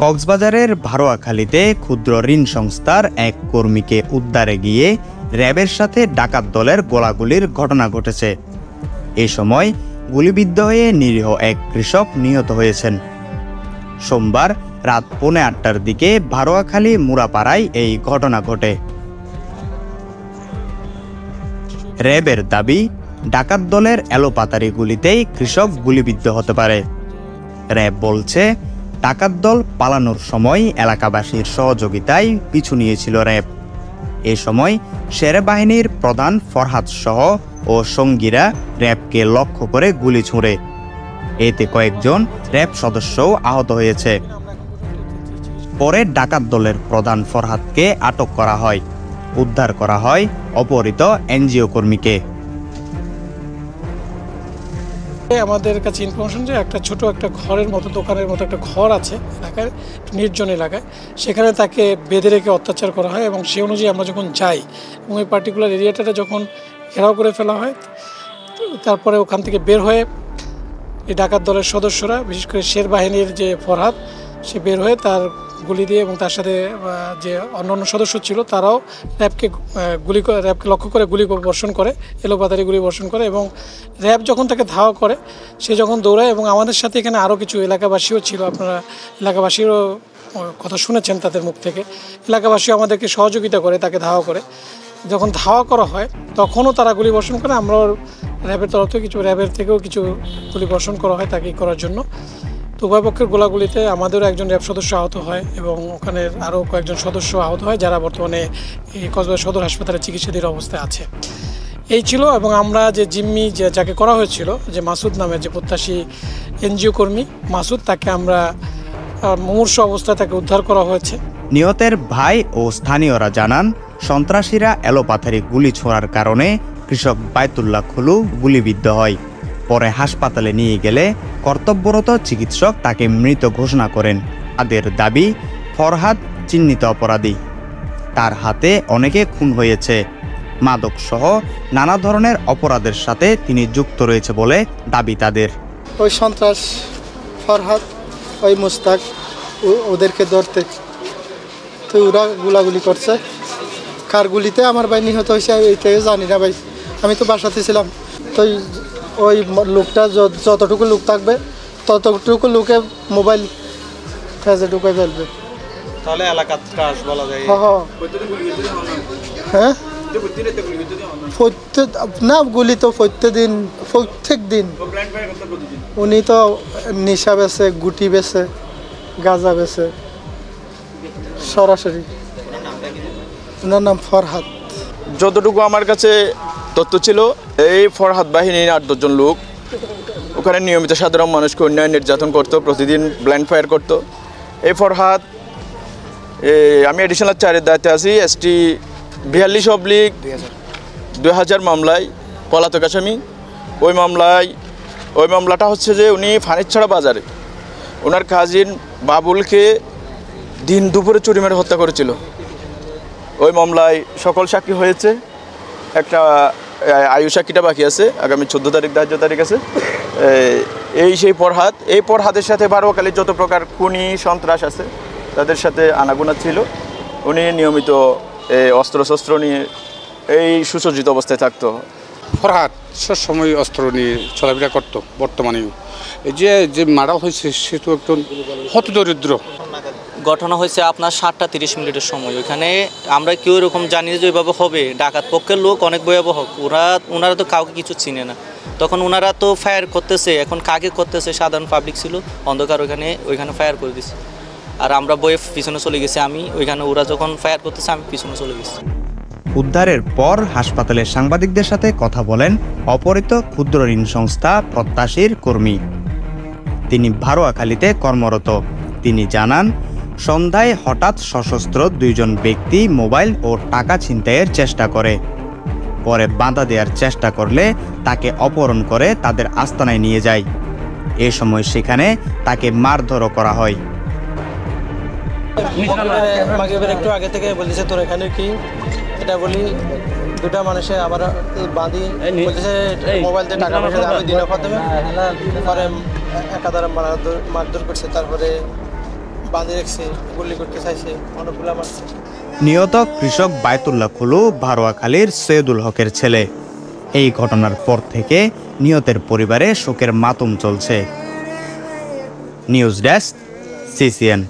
কক্সবাজারের ভারোয়াখালীতে ক্ষুদ্র ঋণ সংস্থার এক কর্মীকে উদ্ধারে গিয়ে র্যাবের সাথে ডাকাত দলের গোলাগুলির ঘটনা ঘটেছে। এ সময় গুলিবিদ্ধ হয়ে নিরীহ এক কৃষক নিহত হয়েছেন। সোমবার রাত 8:45টার দিকে ভারোয়াখালী মুরাপাড়ায় এই ঘটনা ঘটে। র্যাবের দাবি, ডাকাত দলের এলোপাতারি গুলিতেই কৃষক গুলিবিদ্ধ হতে পারে। র্যাব বলছে, ডাকাত দল পালানোর সময় এলাকাবাসীর সহযোগিতায় পিছু নিয়েছিল র্যাব। এ সময় সেনাবাহিনীর প্রধান ফরহাদ সহ ও সঙ্গীরা র্যাবকে লক্ষ্য করে গুলি ছুঁড়ে। এতে কয়েকজন র্যাব সদস্যও আহত হয়েছে। পরে ডাকাত দলের প্রধান ফরহাদকে আটক করা হয়। উদ্ধার করা হয় অপহৃত এনজিও কর্মীকে। আমাদের কাছে ইনফরমেশন যে ছোট একটা ঘরের মতো, দোকানের মতো একটা ঘর আছে এলাকায়, নির্জন এলাকায়, সেখানে তাকে বেঁধে রেখে অত্যাচার করা হয় এবং সে অনুযায়ী আমরা যখন যাই এবং এই পার্টিকুলার এরিয়াটা যখন ঘেরাও করে ফেলা হয়, তারপরে ওখান থেকে বের হয়ে এই ডাকাত দলের সদস্যরা, বিশেষ করে শের বাহিনীর যে ফরহাদ, সে বের হয়ে তার গুলি দিয়ে এবং তার সাথে যে অন্যান্য সদস্য ছিল তারাও র্যাবকে লক্ষ্য করে গুলি বর্ষণ করে, এলোপাতারি গুলি বর্ষণ করে এবং র্যাব যখন তাকে ধাওয়া করে সে যখন দৌড়ায় এবং আমাদের সাথে এখানে আরও কিছু এলাকাবাসীও ছিল। আপনারা এলাকাবাসীরও কথা শুনেছেন তাদের মুখ থেকে। এলাকাবাসীও আমাদেরকে সহযোগিতা করে তাকে ধাওয়া করে। যখন ধাওয়া করা হয় তখনও তারা গুলি বর্ষণ করে। আমরাও র্যাবের তরফ থেকে র্যাবের থেকেও কিছু গুলি বর্ষণ করা হয় তাকে করার জন্য। তো উভয় পক্ষের গোলাগুলিতে আমাদেরও একজন র্যাব সদস্য আহত হয় এবং ওখানে আরও কয়েকজন সদস্য আহত হয়, যারা বর্তমানে এই কক্সবাজার সদর হাসপাতালে চিকিৎসাধীন অবস্থায় আছে। এই ছিল। এবং আমরা যে জিম্মি যাকে করা হয়েছিল, যে মাসুদ নামের যে প্রত্যাশী এনজিও কর্মী মাসুদ, তাকে আমরা মুমূর্ষু অবস্থায় তাকে উদ্ধার করা হয়েছে। নিহতের ভাই ও স্থানীয়রা জানান, সন্ত্রাসীরা এলোপাথারি গুলি ছোড়ার কারণে কৃষক বায়তুল্লাহ খুলু গুলিবিদ্ধ হয়। পরে হাসপাতালে নিয়ে গেলে কর্তব্যরত চিকিৎসক তাকে মৃত ঘোষণা করেন। তাদের দাবি, ফরহাদ চিহ্নিত অপরাধী, তার হাতে অনেকে খুন হয়েছে। মাদক সহ নানা ধরনের অপরাধের সাথে তিনি যুক্ত রয়েছে বলে দাবি তাদের। ওই সন্ত্রাস ফরহাদ, ওই মুস্তাক, ওদেরকে ধরতে তো ওরা গুলাগুলি করছে। কার গুলিতে আমার ভাই নিহত হয়েছে এইটাও জানি না ভাই, আমি তো বাসাতে ছিলাম। তো ওই লোকটা যতটুকু লোক থাকবে ততটুকু লোকে মোবাইল কাজে ঢুকে ফেলবে। তাহলে এলাকার ত্রাস বলা যায়। হ্যাঁ, না গুলি তো প্রত্যেক দিন উনি তো নেশা বেছে, গুটি বেছে, গাঁজা বেছে সরাসরি। ওনার নাম ফরহাদ। যতটুকু আমার কাছে তথ্য ছিল, এই ফরহাদ বাহিনীর 8-10 জন লোক ওখানে নিয়মিত সাধারণ মানুষকে অন্যায় নির্যাতন করতো, প্রতিদিন ব্ল্যান্ড ফায়ার করতো। এই ফরহাদ, আমি এডিশনাল 4-এর দায়িত্বে আছি, ST 42/2000 মামলায় পলাতক আসামি। ওই মামলাটা হচ্ছে যে উনি ফানিছড়া বাজারে ওনার কাজিন বাবুলকে দিন দুপুরে চুরি মেরে হত্যা করেছিল। ওই মামলায় সকল সাক্ষী হয়েছে, একটা আয়ু সাক্ষীটা বাকি আছে, আগামী 14 তারিখ ধার্য তারিখ আছে। সেই ফরহাদ, এই ফরহাদের সাথে ভারোয়াখালীর যত প্রকার খুনি সন্ত্রাস আছে তাদের সাথে আনাগোনা ছিল। উনি নিয়মিত অস্ত্রশস্ত্র নিয়ে এই সুসজ্জিত অবস্থায় থাকতো। ফরহাদ সবসময় অস্ত্র নিয়ে চলাফেরা করতো। বর্তমানেও এই যে মারা হয়েছে সে তো একটু হতদরিদ্র। ঘটনা হয়েছে আপনার 7টা 30 মিনিটের সময়। ওইখানে আমরা কেউ এরকম জানি যে ওইভাবে হবে। ডাকাত পক্ষের লোক অনেক ভয়াবহ, ওনারা তো কাউকে কিছু চিনে না। তখন ওনারা তো ফায়ার করতেছে, এখন কাকে করতেছে, সাধারণ পাবলিক ছিল, অন্ধকার, ওইখানে ফায়ার করে দিছে। আর আমরা বয়ে পিছনে চলে গেছি। ওরা যখন ফায়ার করতেছে আমি পিছনে চলে গেছি। উদ্ধারের পর হাসপাতালের সাংবাদিকদের সাথে কথা বলেন অপহৃত ক্ষুদ্র ঋণ সংস্থা প্রত্যাশীর কর্মী। তিনি ভারোয়াখালীতে কর্মরত। তিনি জানান, সন্ধ্যায় হঠাৎ সশস্ত্র 2 জন ব্যক্তি মোবাইল ও টাকা ছিনতাইয়ের চেষ্টা করে। পরে বাধা দেওয়ার চেষ্টা করলে তাকে অপহরণ করে তাদের আস্তানায় নিয়ে যায়। এ সময় সেখানে তাকে মারধরও করা হয়। একটু আগে থেকে বলতেছে তোর এখানে কি, এটা বলি দুটা মানুষে আবার বাঁধি বলতেছে মোবাইল দিয়ে টাকা পয়সা আমি দিনের মাধ্যমে পরে একাধারে মারধর করছে। তারপরে বাঁধে রাখছে, গুলি করতে চাইছে, অনেকগুলো মারছে। নিহত কৃষক বায়তুল্লাহ খুলু ভারোয়াখালীর সৈয়দুল হকের ছেলে। এই ঘটনার পর থেকে নিহতের পরিবারে শোকের মাতম চলছে। News desk, CCN।